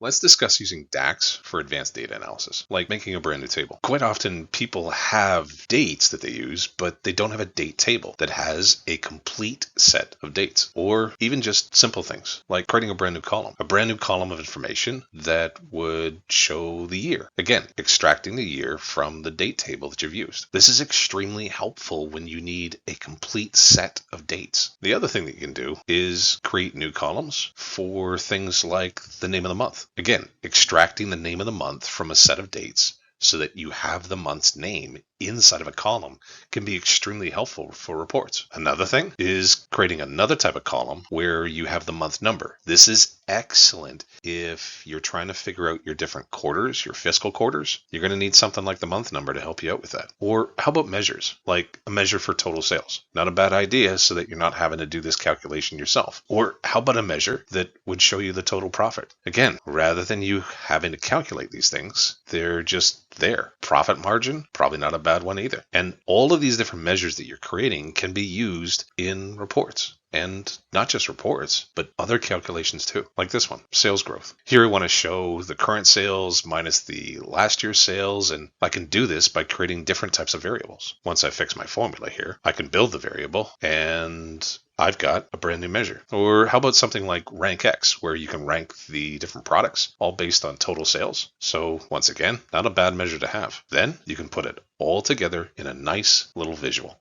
Let's discuss using DAX for advanced data analysis, like making a brand new table. Quite often people have dates that they use, but they don't have a date table that has a complete set of dates, or even just simple things like creating a brand new column of information that would show the year. Again, extracting the year from the date table that you've used. This is extremely helpful when you need a complete set of dates. The other thing that you can do is create new columns for things like the name of the month. Again, extracting the name of the month from a set of dates so that you have the month's name inside of a column can be extremely helpful for reports. Another thing is creating another type of column where you have the month number. This is excellent if you're trying to figure out your different quarters, your fiscal quarters. You're going to need something like the month number to help you out with that. Or how about measures, like a measure for total sales? Not a bad idea so that you're not having to do this calculation yourself. Or how about a measure that would show you the total profit? Again, rather than you having to calculate these things, they're just there. Profit margin, probably not a bad one either. And all of these different measures that you're creating can be used in reports. And not just reports, but other calculations too, like this one, sales growth. Here I want to show the current sales minus the last year's sales, and I can do this by creating different types of variables. Once I fix my formula here, I can build the variable, and I've got a brand new measure. Or how about something like rank X, where you can rank the different products, all based on total sales. So once again, not a bad measure to have. Then you can put it all together in a nice little visual.